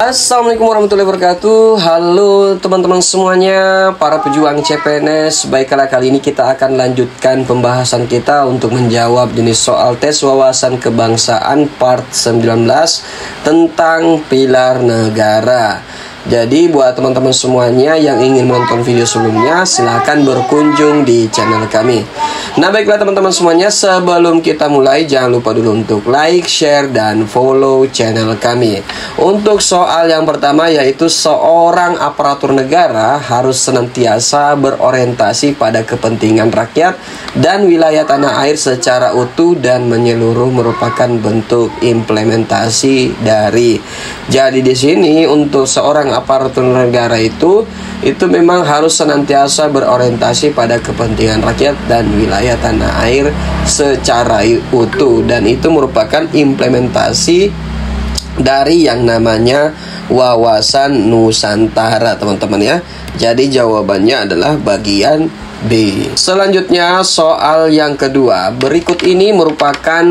Assalamualaikum warahmatullahi wabarakatuh. Halo teman-teman semuanya, para pejuang CPNS. Baiklah, kali ini kita akan lanjutkan pembahasan kita untuk menjawab jenis soal tes wawasan kebangsaan part 19 tentang pilar negara. Jadi buat teman-teman semuanya yang ingin menonton video sebelumnya, silahkan berkunjung di channel kami. Nah baiklah teman-teman semuanya, sebelum kita mulai jangan lupa dulu untuk like, share, dan follow channel kami. Untuk soal yang pertama, yaitu seorang aparatur negara harus senantiasa berorientasi pada kepentingan rakyat dan wilayah tanah air secara utuh dan menyeluruh merupakan bentuk implementasi dari. Jadi di sini untuk seorang aparatur negara itu memang harus senantiasa berorientasi pada kepentingan rakyat dan wilayah tanah air secara utuh, dan itu merupakan implementasi dari yang namanya wawasan Nusantara, teman-teman ya. Jadi jawabannya adalah bagian B. Selanjutnya soal yang kedua. Berikut ini merupakan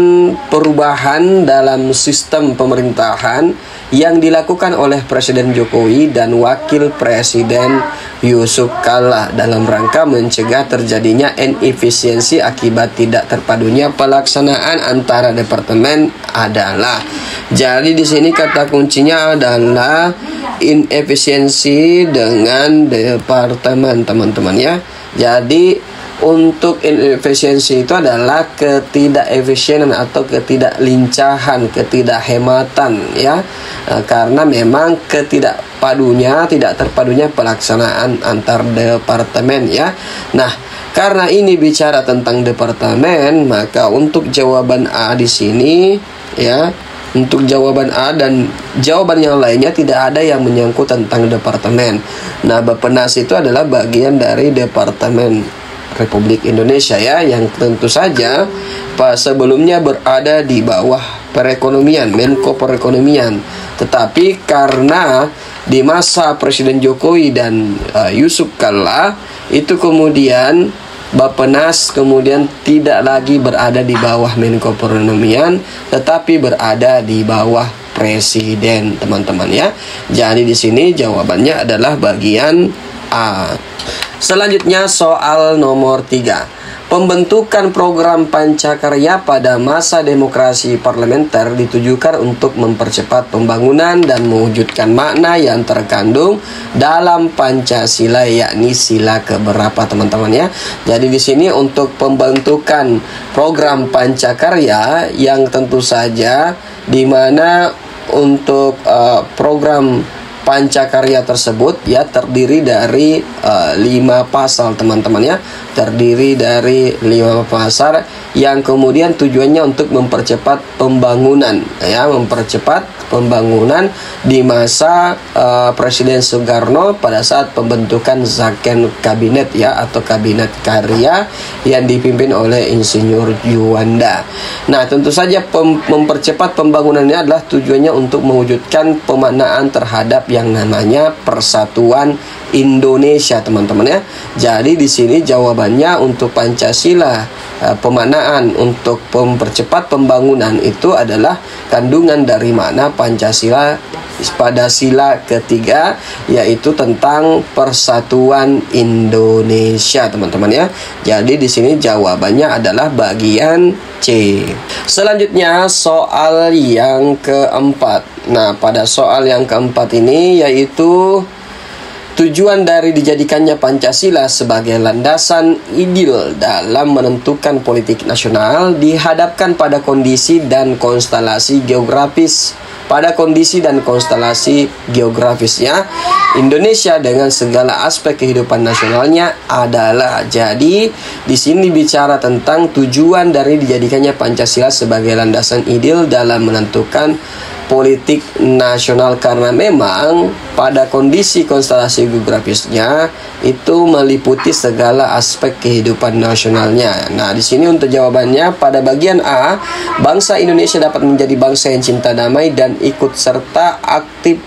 perubahan dalam sistem pemerintahan yang dilakukan oleh Presiden Jokowi dan Wakil Presiden Yusuf Kala dalam rangka mencegah terjadinya inefisiensi akibat tidak terpadunya pelaksanaan antara departemen adalah. Jadi di sini kata kuncinya adalah inefisiensi dengan departemen, teman-teman ya. Jadi untuk inefisiensi itu adalah ketidakefisienan atau ketidaklincahan, ketidakhematan ya. Karena memang tidak terpadunya pelaksanaan antar departemen ya. Nah, karena ini bicara tentang departemen, maka untuk jawaban A di sini ya, untuk jawaban A dan jawaban yang lainnya tidak ada yang menyangkut tentang departemen. Nah, Bappenas itu adalah bagian dari Departemen Republik Indonesia ya, yang tentu saja sebelumnya berada di bawah perekonomian, Menko Perekonomian. Tetapi karena di masa Presiden Jokowi dan Yusuf Kala itu kemudian Bappenas kemudian tidak lagi berada di bawah Menko Perekonomian, tetapi berada di bawah Presiden, teman-teman ya. Jadi di sini jawabannya adalah bagian A. Selanjutnya soal nomor 3. Pembentukan program Pancakarya pada masa demokrasi parlementer ditujukan untuk mempercepat pembangunan dan mewujudkan makna yang terkandung dalam Pancasila, yakni sila keberapa, teman-teman ya. Jadi di sini untuk pembentukan program Pancakarya yang tentu saja di mana untuk program Pancakarya tersebut ya terdiri dari 5 pasal, teman-teman ya. Terdiri dari 5 pasal yang kemudian tujuannya untuk mempercepat pembangunan ya, mempercepat pembangunan di masa Presiden Soekarno pada saat pembentukan Zakon Kabinet ya, atau Kabinet Karya yang dipimpin oleh Insinyur Juanda. Nah, tentu saja mempercepat pembangunannya adalah tujuannya untuk mewujudkan pemaknaan terhadap yang namanya Persatuan Indonesia, teman-teman ya. Jadi di sini jawabannya untuk Pancasila, pemaknaan untuk mempercepat pembangunan itu adalah kandungan dari makna Pancasila pada sila ketiga, yaitu tentang Persatuan Indonesia, teman-teman ya. Jadi di sini jawabannya adalah bagian C. Selanjutnya soal yang keempat. Nah, pada soal yang keempat ini yaitu tujuan dari dijadikannya Pancasila sebagai landasan ideal dalam menentukan politik nasional dihadapkan pada kondisi dan konstelasi geografis. Pada kondisi dan konstelasi geografisnya, Indonesia dengan segala aspek kehidupan nasionalnya adalah. Jadi di sini bicara tentang tujuan dari dijadikannya Pancasila sebagai landasan ideal dalam menentukan politik nasional, karena memang pada kondisi konstelasi geografisnya itu meliputi segala aspek kehidupan nasionalnya. Nah, di sini untuk jawabannya pada bagian A, bangsa Indonesia dapat menjadi bangsa yang cinta damai dan ikut aktif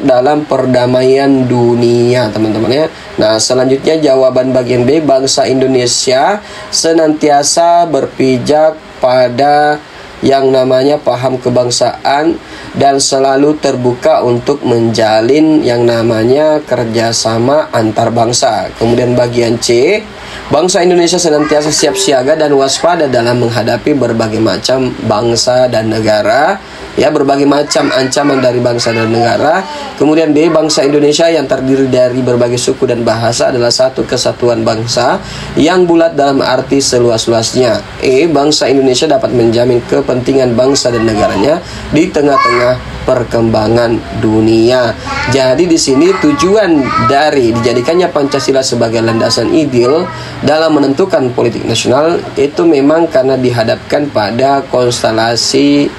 dalam perdamaian dunia, teman-teman ya. Nah, selanjutnya jawaban bagian B, bangsa Indonesia senantiasa berpijak pada yang namanya paham kebangsaan dan selalu terbuka untuk menjalin yang namanya kerjasama antar bangsa. Kemudian bagian C, bangsa Indonesia senantiasa siap siaga dan waspada dalam menghadapi berbagai macam bangsa dan negara, ya, berbagai macam ancaman dari bangsa dan negara. Kemudian B, bangsa Indonesia yang terdiri dari berbagai suku dan bahasa adalah satu kesatuan bangsa yang bulat dalam arti seluas-luasnya. E, bangsa Indonesia dapat menjamin kepentingan bangsa dan negaranya di tengah-tengah perkembangan dunia. Jadi di sini tujuan dari dijadikannya Pancasila sebagai landasan ideal dalam menentukan politik nasional itu memang karena dihadapkan pada konstelasi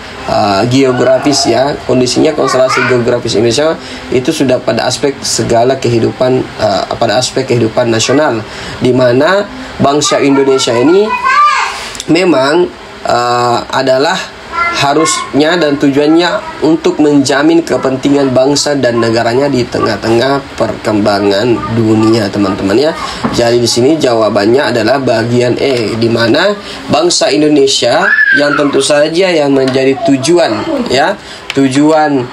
geografis, ya. Kondisinya konstelasi geografis Indonesia itu sudah pada aspek segala kehidupan, pada aspek kehidupan nasional, di mana bangsa Indonesia ini memang adalah harusnya dan tujuannya untuk menjamin kepentingan bangsa dan negaranya di tengah-tengah perkembangan dunia, teman-teman, ya. Jadi di sini jawabannya adalah bagian E, di mana bangsa Indonesia yang tentu saja yang menjadi tujuan, ya, tujuan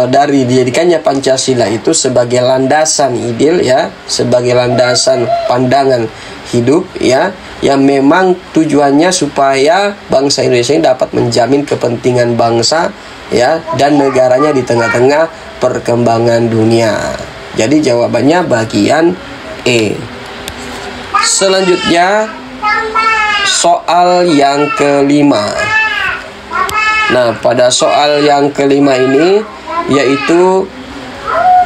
dari dijadikannya Pancasila itu sebagai landasan ideal, ya, sebagai landasan pandangan hidup, ya, yang memang tujuannya supaya bangsa Indonesia ini dapat menjamin kepentingan bangsa, ya, dan negaranya di tengah-tengah perkembangan dunia. Jadi jawabannya bagian E. Selanjutnya soal yang kelima. Nah, pada soal yang kelima ini yaitu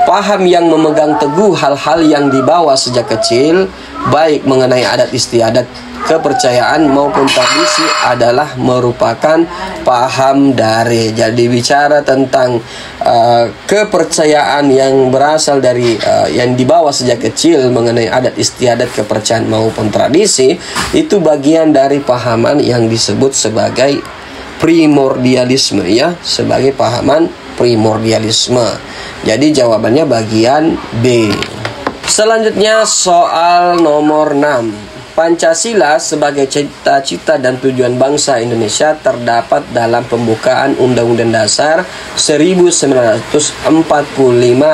paham yang memegang teguh hal-hal yang dibawa sejak kecil, baik mengenai adat istiadat, kepercayaan maupun tradisi adalah merupakan paham dari. Jadi bicara tentang kepercayaan yang berasal dari yang dibawa sejak kecil mengenai adat istiadat, kepercayaan maupun tradisi, itu bagian dari pahaman yang disebut sebagai primordialisme, ya, sebagai pahaman primordialisme. Jadi jawabannya bagian B. Selanjutnya soal nomor 6. Pancasila sebagai cita-cita dan tujuan bangsa Indonesia terdapat dalam pembukaan Undang-Undang Dasar 1945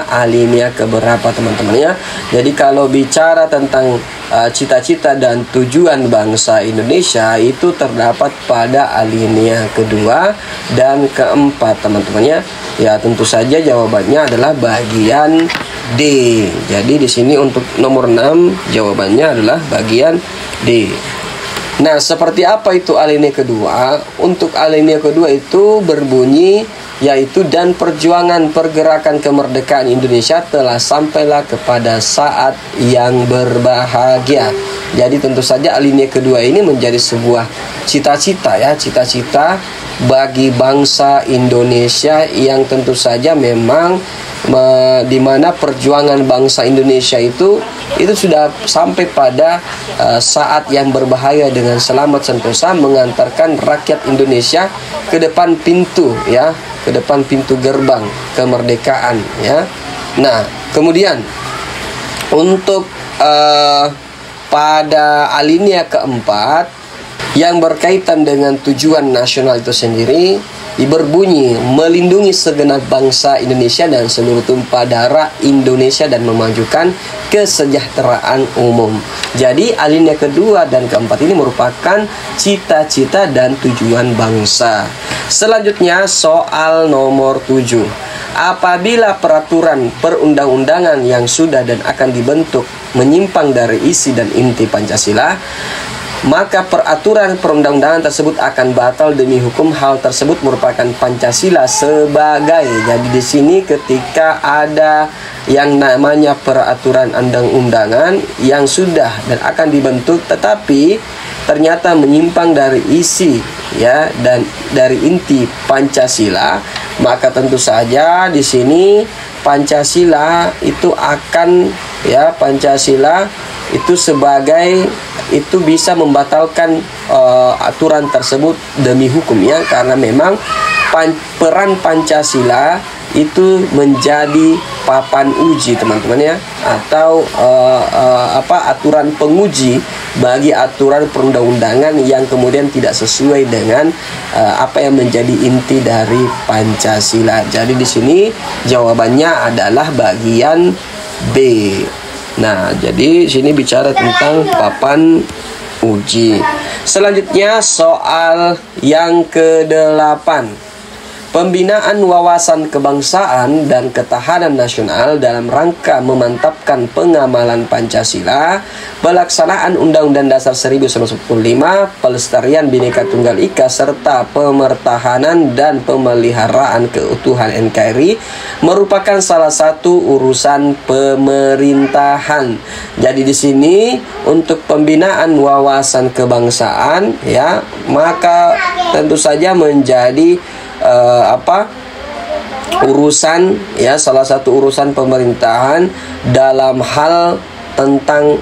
alinea keberapa, teman-teman, ya. Jadi kalau bicara tentang cita-cita dan tujuan bangsa Indonesia itu terdapat pada alinea kedua dan keempat, teman-teman, ya. Ya, tentu saja jawabannya adalah bagian D. Jadi di sini untuk nomor 6 jawabannya adalah bagian D. Nah, seperti apa itu alinea kedua? Untuk alinea kedua itu berbunyi yaitu dan perjuangan pergerakan kemerdekaan Indonesia telah sampailah kepada saat yang berbahagia. Jadi tentu saja alinea kedua ini menjadi sebuah cita-cita, ya, cita-cita bagi bangsa Indonesia yang tentu saja memang di mana perjuangan bangsa Indonesia itu sudah sampai pada saat yang berbahaya dengan selamat sentosa mengantarkan rakyat Indonesia ke depan pintu, ya, ke depan pintu gerbang kemerdekaan, ya. Nah, kemudian untuk pada alinea keempat yang berkaitan dengan tujuan nasional itu sendiri berbunyi melindungi segenap bangsa Indonesia dan seluruh tumpah darah Indonesia dan memajukan kesejahteraan umum. Jadi alinea kedua dan keempat ini merupakan cita-cita dan tujuan bangsa. Selanjutnya soal nomor 7. Apabila peraturan perundang-undangan yang sudah dan akan dibentuk menyimpang dari isi dan inti Pancasila, maka peraturan perundang-undangan tersebut akan batal demi hukum. Hal tersebut merupakan Pancasila sebagai. Jadi di sini ketika ada yang namanya peraturan undang-undangan yang sudah dan akan dibentuk tetapi ternyata menyimpang dari isi, ya, dan dari inti Pancasila, maka tentu saja di sini Pancasila itu akan, ya, Pancasila itu sebagai itu bisa membatalkan aturan tersebut demi hukum, ya, karena memang peran Pancasila itu menjadi papan uji teman-teman ya, atau aturan penguji bagi aturan perundang-undangan yang kemudian tidak sesuai dengan apa yang menjadi inti dari Pancasila. Jadi di sini jawabannya adalah bagian B. Nah, jadi sini bicara tentang papan uji. Selanjutnya soal yang ke-8. Pembinaan wawasan kebangsaan dan ketahanan nasional dalam rangka memantapkan pengamalan Pancasila, pelaksanaan Undang-Undang Dasar 1945, pelestarian Bhinneka Tunggal Ika, serta pemertahanan dan pemeliharaan keutuhan NKRI merupakan salah satu urusan pemerintahan. Jadi di sini untuk pembinaan wawasan kebangsaan ya, maka tentu saja menjadi urusan ya, salah satu urusan pemerintahan dalam hal tentang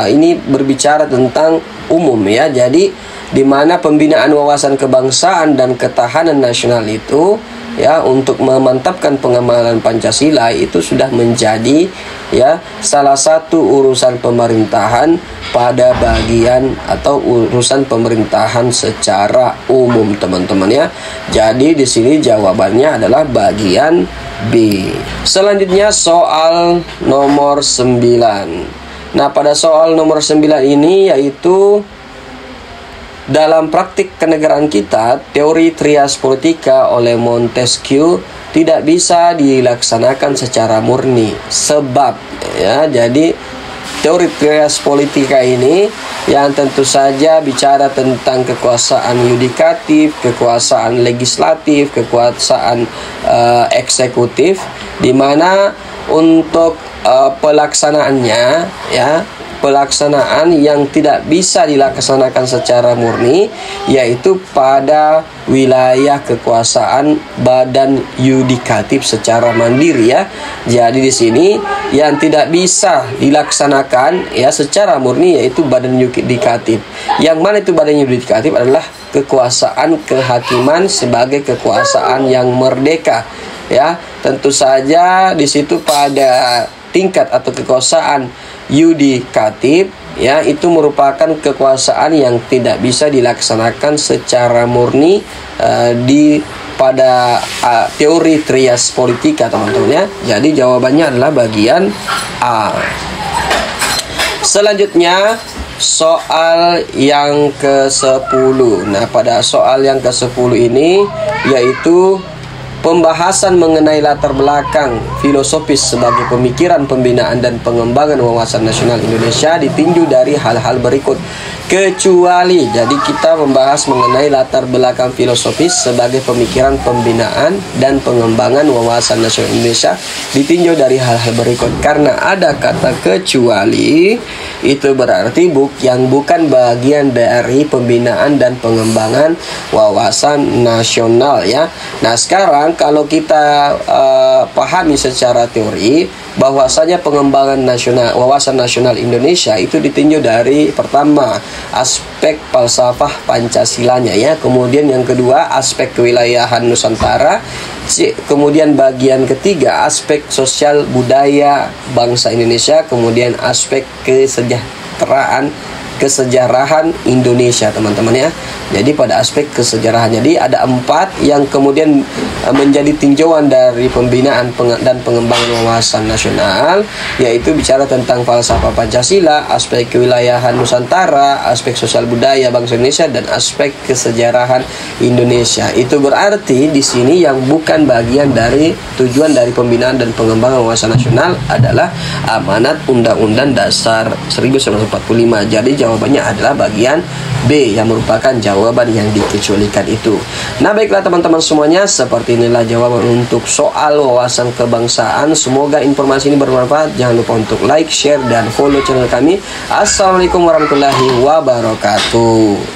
ini berbicara tentang umum ya. Jadi di mana pembinaan wawasan kebangsaan dan ketahanan nasional itu ya, untuk memantapkan pengamalan Pancasila itu sudah menjadi ya salah satu urusan pemerintahan pada bagian atau urusan pemerintahan secara umum teman-teman ya. Jadi di sini jawabannya adalah bagian B. Selanjutnya soal nomor 9. Nah, pada soal nomor 9 ini yaitu dalam praktik kenegaraan kita, teori trias politika oleh Montesquieu tidak bisa dilaksanakan secara murni. Sebab ya, jadi teori trias politika ini yang tentu saja bicara tentang kekuasaan yudikatif, kekuasaan legislatif, kekuasaan eksekutif, di mana untuk pelaksanaannya ya, pelaksanaan yang tidak bisa dilaksanakan secara murni yaitu pada wilayah kekuasaan badan yudikatif secara mandiri ya. Jadi di sini yang tidak bisa dilaksanakan ya secara murni yaitu badan yudikatif. Yang mana itu badan yudikatif adalah kekuasaan kehakiman sebagai kekuasaan yang merdeka ya. Tentu saja di situ pada tingkat atau kekuasaan yudikatif ya, itu merupakan kekuasaan yang tidak bisa dilaksanakan secara murni di pada teori trias politika teman-teman ya. Jadi jawabannya adalah bagian A. Selanjutnya soal yang ke-10. Nah, pada soal yang ke-10 ini yaitu pembahasan mengenai latar belakang filosofis sebagai pemikiran pembinaan dan pengembangan wawasan nasional Indonesia ditinjau dari hal-hal berikut. Kecuali, jadi kita membahas mengenai latar belakang filosofis sebagai pemikiran pembinaan dan pengembangan wawasan nasional Indonesia ditinjau dari hal-hal berikut. Karena ada kata kecuali, itu berarti yang bukan bagian dari pembinaan dan pengembangan wawasan nasional ya. Nah, sekarang kalau kita pahami secara teori bahwasanya pengembangan nasional wawasan nasional Indonesia itu ditinjau dari pertama aspek falsafah Pancasilanya ya, kemudian yang kedua aspek kewilayahan Nusantara, kemudian bagian ketiga aspek sosial budaya bangsa Indonesia, kemudian aspek kesejarahan Indonesia teman-teman ya. Jadi pada aspek kesejarahan, jadi ada 4 yang kemudian menjadi tinjauan dari pembinaan dan pengembangan wawasan nasional, yaitu bicara tentang falsafah Pancasila, aspek kewilayahan Nusantara, aspek sosial budaya bangsa Indonesia, dan aspek kesejarahan Indonesia. Itu berarti di sini yang bukan bagian dari tujuan dari pembinaan dan pengembangan wawasan nasional adalah amanat Undang-Undang Dasar 1945. Jadi jawabannya adalah bagian B yang merupakan jawaban yang dikecualikan itu. Nah, baiklah teman-teman semuanya, seperti inilah jawaban untuk soal wawasan kebangsaan. Semoga informasi ini bermanfaat. Jangan lupa untuk like, share, dan follow channel kami. Assalamualaikum warahmatullahi wabarakatuh.